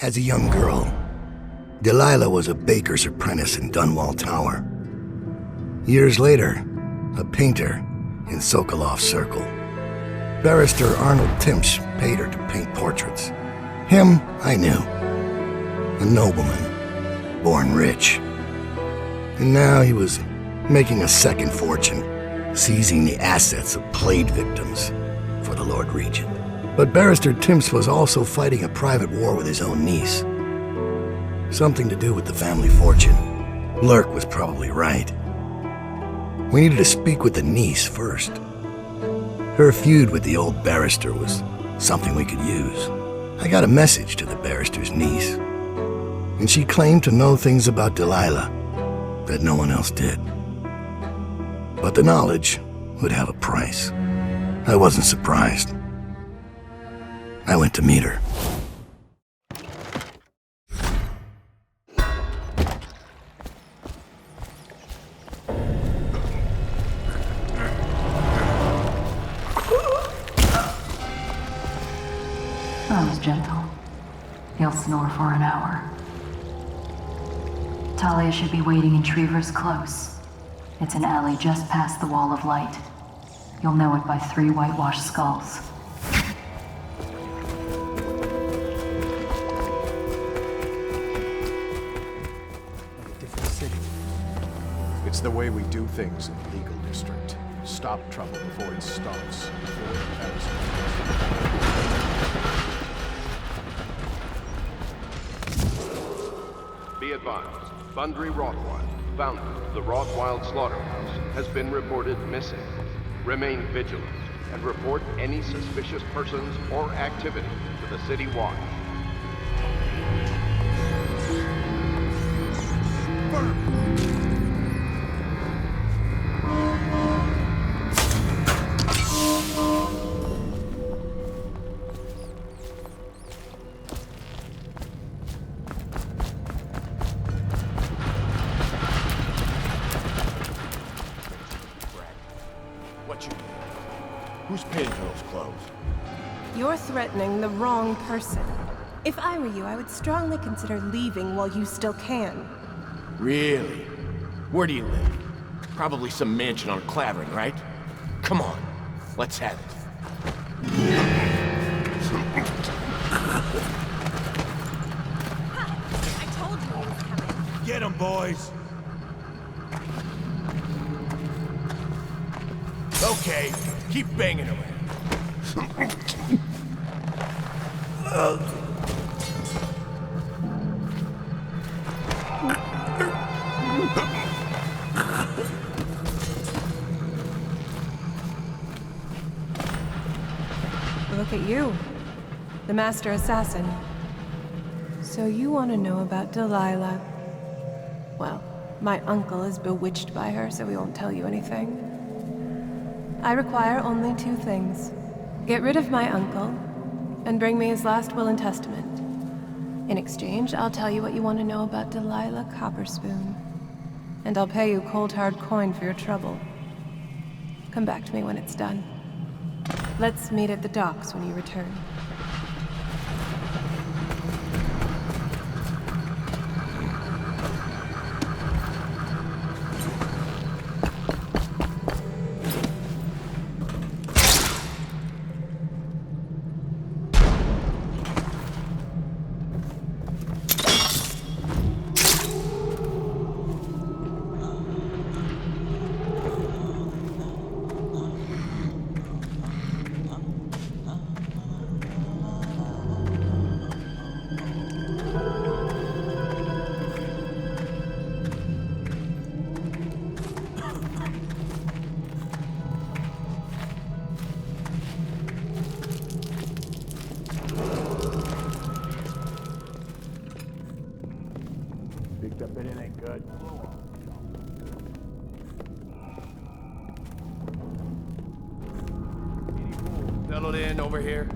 As a young girl, Delilah was a baker's apprentice in Dunwall Tower. Years later, a painter in Sokolov Circle. Barrister Arnold Timsh paid her to paint portraits. Him, I knew. A nobleman, born rich. And now he was making a second fortune, seizing the assets of plague victims for the Lord Regent. But Barrister Timsh was also fighting a private war with his own niece. Something to do with the family fortune. Lurk was probably right. We needed to speak with the niece first. Her feud with the old barrister was something we could use. I got a message to the barrister's niece, and she claimed to know things about Delilah that no one else did. But the knowledge would have a price. I wasn't surprised. I went to meet her. That was gentle. He'll snore for an hour. Thalia should be waiting in Trevor's Close. It's an alley just past the Wall of Light. You'll know it by 3 whitewashed skulls. It's the way we do things in the legal district. Stop trouble before it starts. Be advised, Fundry Rothwild, founder of the Rothwild Slaughterhouse, has been reported missing. Remain vigilant and report any suspicious persons or activity to the City Watch. Who's paying for those clothes? You're threatening the wrong person. If I were you, I would strongly consider leaving while you still can. Really? Where do you live? Probably some mansion on Clavering, right? Come on, let's have it. I told you he was coming. Get him, boys! Okay, keep banging around. Look at you, the Master Assassin. So you want to know about Delilah? Well, my uncle is bewitched by her, so he won't tell you anything. I require only 2 things. Get rid of my uncle, and bring me his last will and testament. In exchange, I'll tell you what you want to know about Delilah Copperspoon. And I'll pay you cold hard coin for your trouble. Come back to me when it's done. Let's meet at the docks when you return. Picked up anything good? Settled in over here?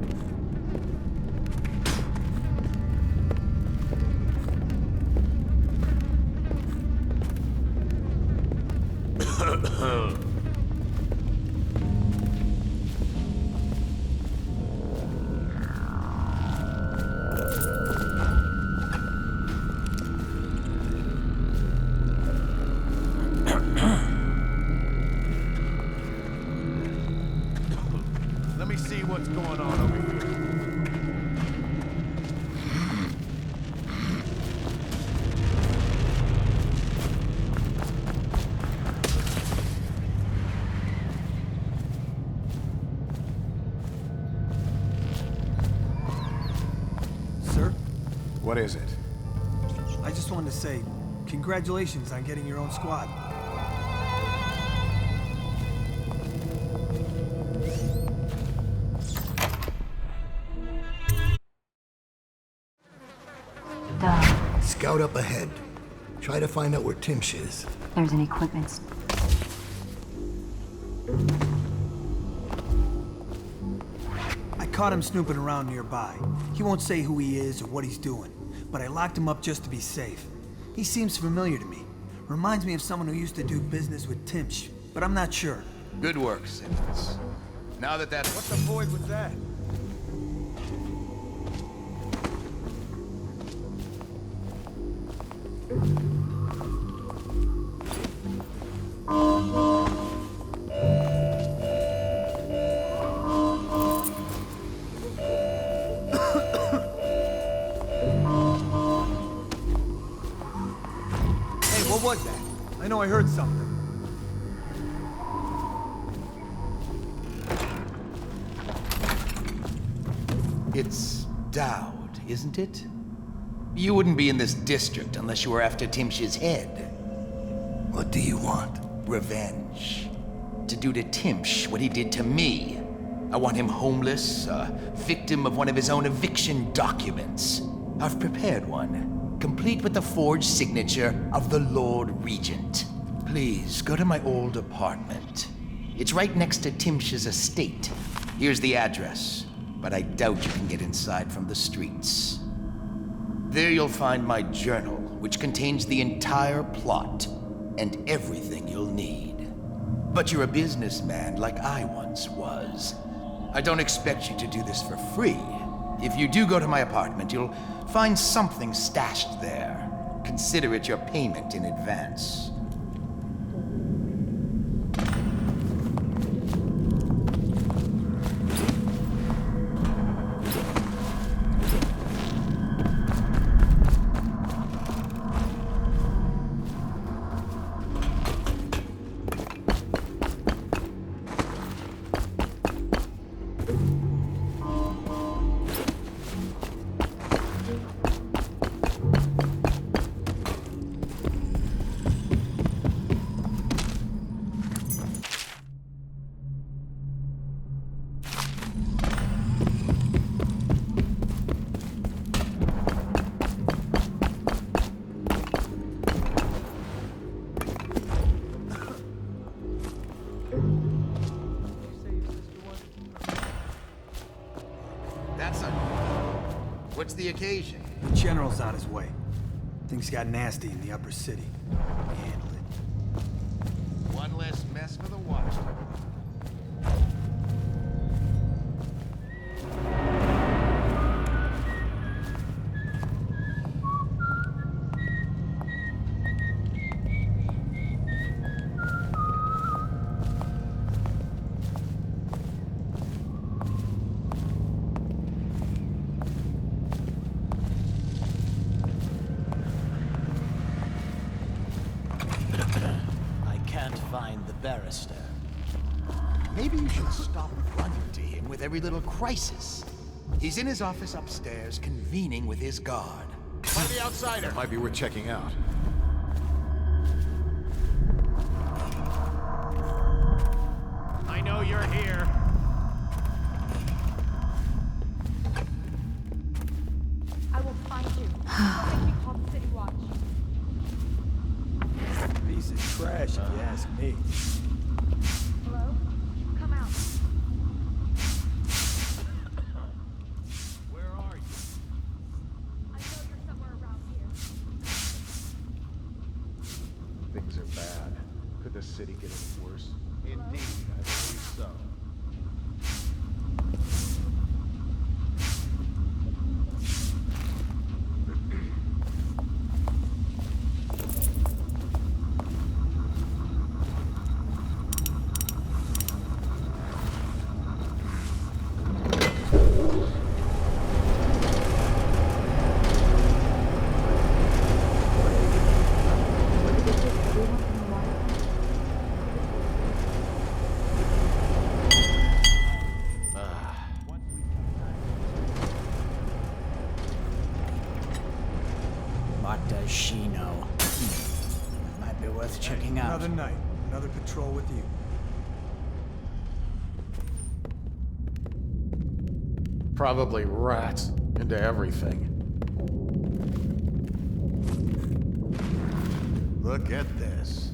What is it? I just wanted to say, congratulations on getting your own squad. Duh. Scout up ahead. Try to find out where Timsh is. There's an equipment I caught him snooping around nearby. He won't say who he is or what he's doing, but I locked him up just to be safe. He seems familiar to me. Reminds me of someone who used to do business with Timsh, but I'm not sure. Good work, Simmons. Now that that's... What the void was that? Hey, what was that? I know I heard something. It's Dowd, isn't it? You wouldn't be in this district unless you were after Timsh's head. What do you want? Revenge. To do to Timsh what he did to me. I want him homeless, a victim of one of his own eviction documents. I've prepared one, complete with the forged signature of the Lord Regent. Please, go to my old apartment. It's right next to Timsh's estate. Here's the address, but I doubt you can get inside from the streets. There you'll find my journal, which contains the entire plot and everything you'll need. But you're a businessman like I once was. I don't expect you to do this for free. If you do go to my apartment, you'll find something stashed there. Consider it your payment in advance. What's the occasion? The general's on his way. Things got nasty in the upper city. Handle it. One less mess for the watchtower. Find the barrister. Maybe you should stop running to him with every little crisis. He's in his office upstairs, convening with his guard. Find the outsider. Might be worth checking out. I know you're here. I will find you. I'll make me call the City Watch. Piece of trash, if you ask me. Hello? Come out. Where are you? I know you're somewhere around here. Things are bad. Could the city get any worse? Indeed, I believe so. What does she know? Might be worth checking out. Another night, another patrol with you. Probably rats into everything. Look at this.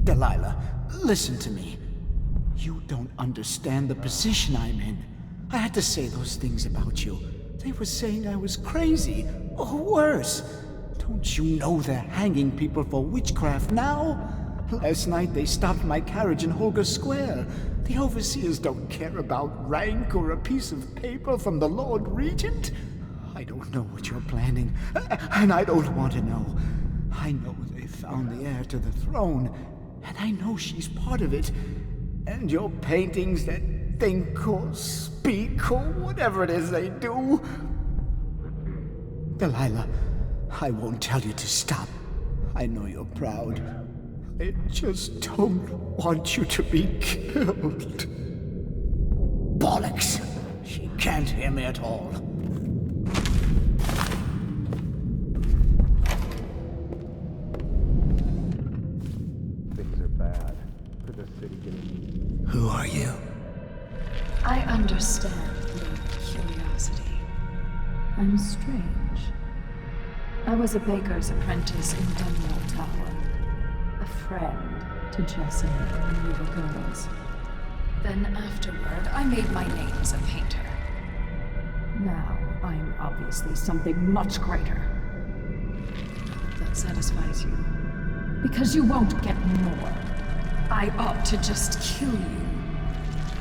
Delilah, listen to me. You don't understand the position I'm in. I had to say those things about you. They were saying I was crazy, or worse. Don't you know they're hanging people for witchcraft now? Last night they stopped my carriage in Holger Square. The overseers don't care about rank or a piece of paper from the Lord Regent. I don't know what you're planning, and I don't want to know. I know they found the heir to the throne, and I know she's part of it. And your paintings that think or speak or whatever it is they do. Delilah, I won't tell you to stop. I know you're proud. I just don't want you to be killed. Bollocks! She can't hear me at all. Things are bad for the city getting... Who are you? I understand your curiosity. I'm strange. I was a baker's apprentice in Dunwall Tower. A friend to Jessie when we were girls. Then afterward, I made my name as a painter. Now, I'm obviously something much greater. I hope that satisfies you. Because you won't get more. I ought to just kill you.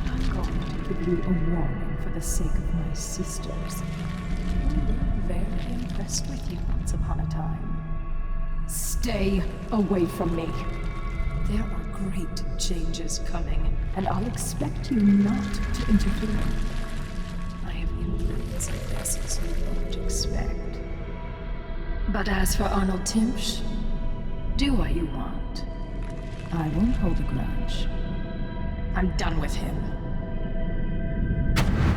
I'm going to give you a warning for the sake of my sisters. Who were very impressed with you once upon a time. Stay away from me. There are great changes coming, and I'll expect you not to interfere. I have influence at places you won't expect. But as for Arnold Timsh, do what you want. I won't hold a grudge. I'm done with him.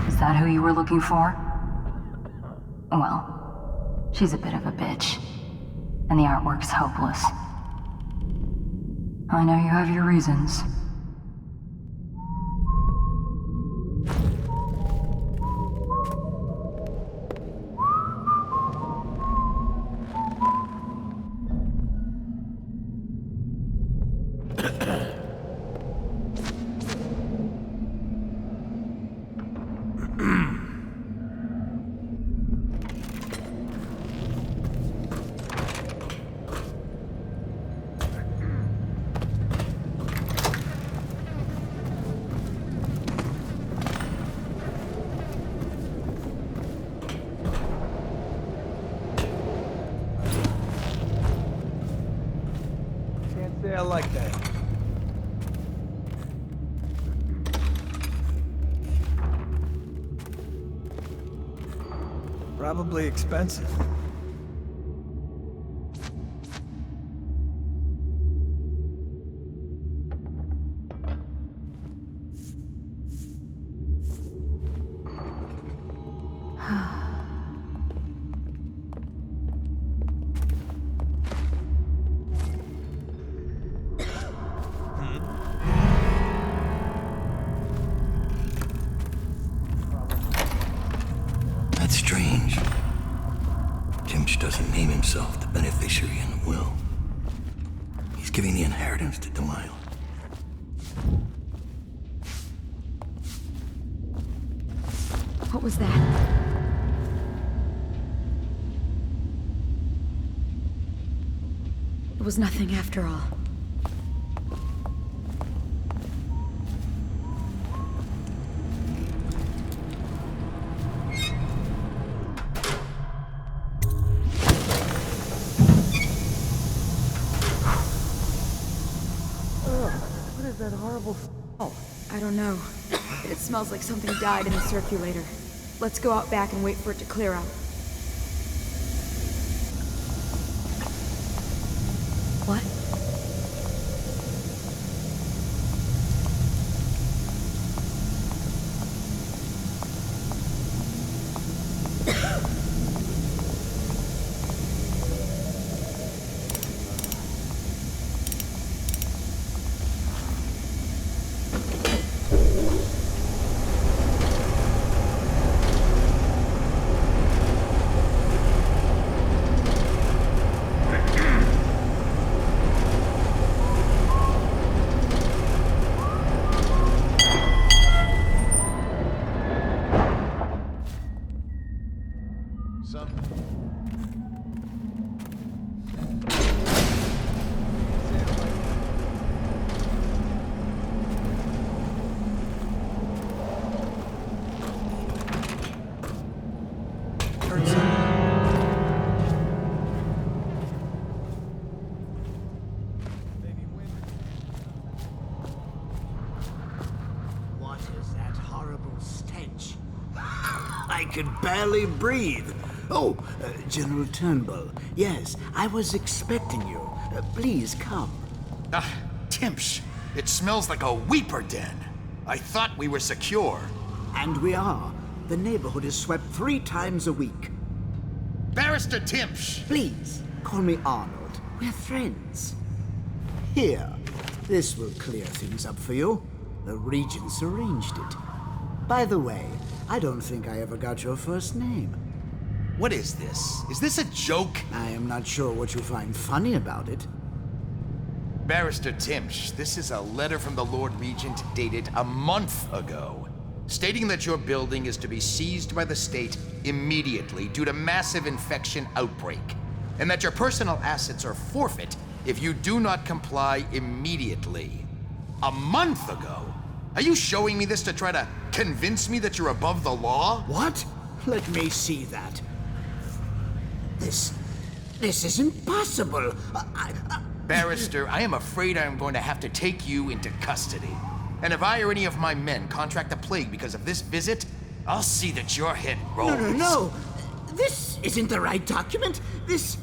Is that who you were looking for? Well, she's a bit of a bitch. And the artwork's hopeless. I know you have your reasons. I like that. Probably expensive. and name himself the beneficiary in the will. He's giving the inheritance to Delilah. What was that? It was nothing after all. What is that horrible smell? I don't know. It smells like something died in the circulator. Let's go out back and wait for it to clear out. What? What is that horrible stench? I could barely breathe. Oh, General Turnbull. Yes, I was expecting you. Please come. Timpsh, it smells like a weeper den. I thought we were secure. And we are. The neighborhood is swept 3 times a week. Barrister Timpsh! Please, call me Arnold. We're friends. Here, this will clear things up for you. The Regents arranged it. By the way, I don't think I ever got your first name. What is this? Is this a joke? I am not sure what you find funny about it. Barrister Timpsh, this is a letter from the Lord Regent dated a month ago, stating that your building is to be seized by the state immediately due to massive infection outbreak, and that your personal assets are forfeit if you do not comply immediately. A month ago? Are you showing me this to try to convince me that you're above the law? What? Let me see that. This is impossible. Barrister, I am afraid I am going to have to take you into custody. And if I or any of my men contract the plague because of this visit, I'll see that your head rolls. No. This isn't the right document. This...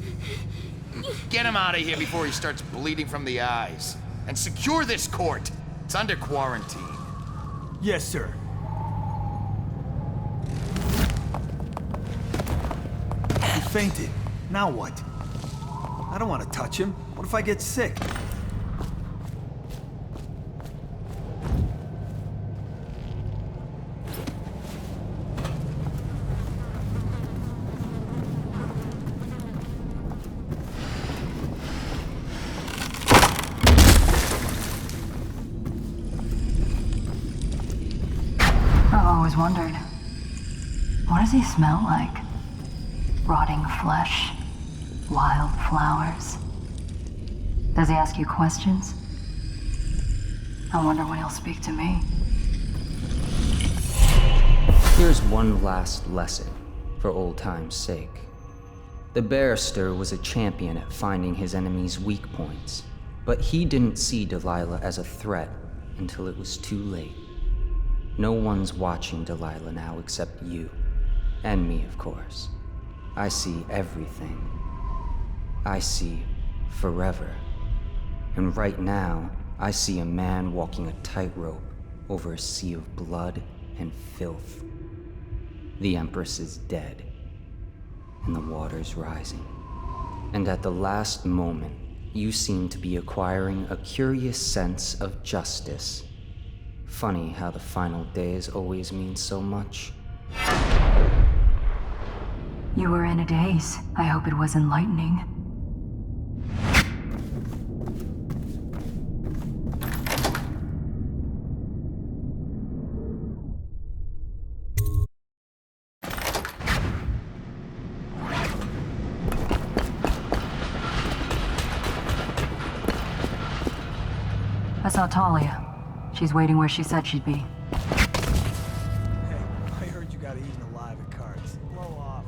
Get him out of here before he starts bleeding from the eyes. And secure this court. It's under quarantine. Yes, sir. He fainted. Now what? I don't want to touch him. What if I get sick? I've always wondered, what does he smell like? Rotting flesh? Wild flowers? Does he ask you questions? I wonder when he'll speak to me. Here's one last lesson, for old time's sake. The barrister was a champion at finding his enemy's weak points, but he didn't see Delilah as a threat until it was too late. No one's watching Delilah now except you. And me, of course. I see everything. I see forever. And right now, I see a man walking a tightrope over a sea of blood and filth. The Empress is dead, and the water's rising. And at the last moment, you seem to be acquiring a curious sense of justice. Funny how the final days always mean so much. You were in a daze. I hope it was enlightening. I saw Thalia. She's waiting where she said she'd be. Hey, I heard you got eaten alive at cards. Blow off.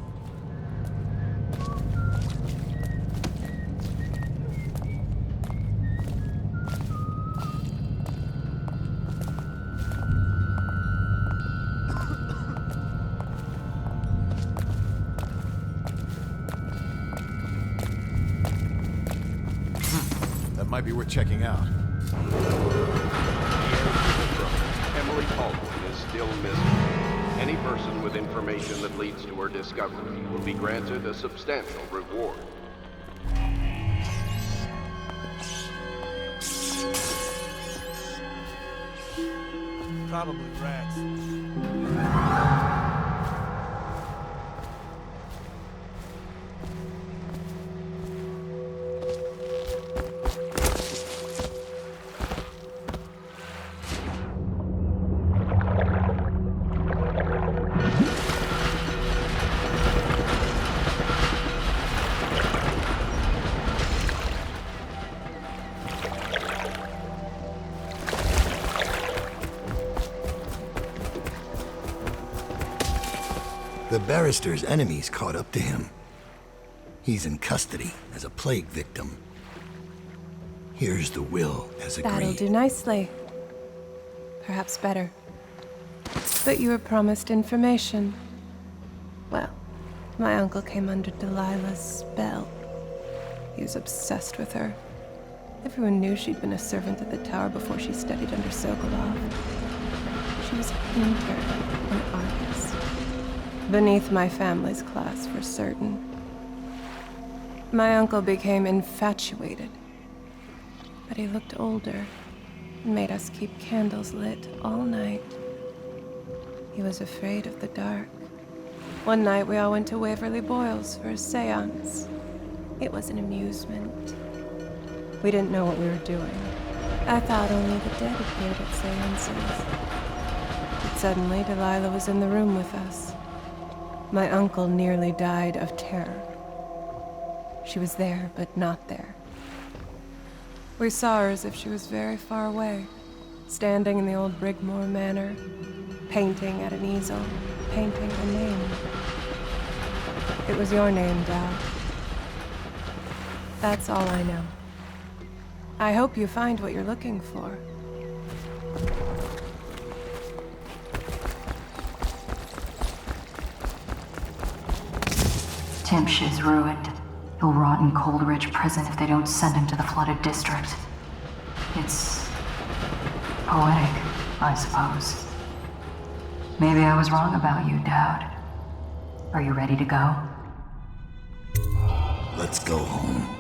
That might be worth checking out. Emily Baldwin is still missing. Any person with information that leads to her discovery will be granted a substantial reward. Probably rats. The barrister's enemies caught up to him. He's in custody as a plague victim. Here's the will as agreed. That'll do nicely. Perhaps better. But you were promised information. Well, my uncle came under Delilah's spell. He was obsessed with her. Everyone knew she'd been a servant at the tower before she studied under Sokolov. She was a painter, an artist. Beneath my family's class, for certain. My uncle became infatuated. But he looked older and made us keep candles lit all night. He was afraid of the dark. One night we all went to Waverly Boyle's for a seance. It was an amusement. We didn't know what we were doing. I thought only the dead appeared at seances. But suddenly Delilah was in the room with us. My uncle nearly died of terror. She was there, but not there. We saw her as if she was very far away, standing in the old Brigmore Manor, painting at an easel, painting a name. It was your name, Dal. That's all I know. I hope you find what you're looking for. Timsh is ruined. He'll rot in Coldridge Prison if they don't send him to the flooded district. It's poetic, I suppose. Maybe I was wrong about you, Dowd. Are you ready to go? Let's go home.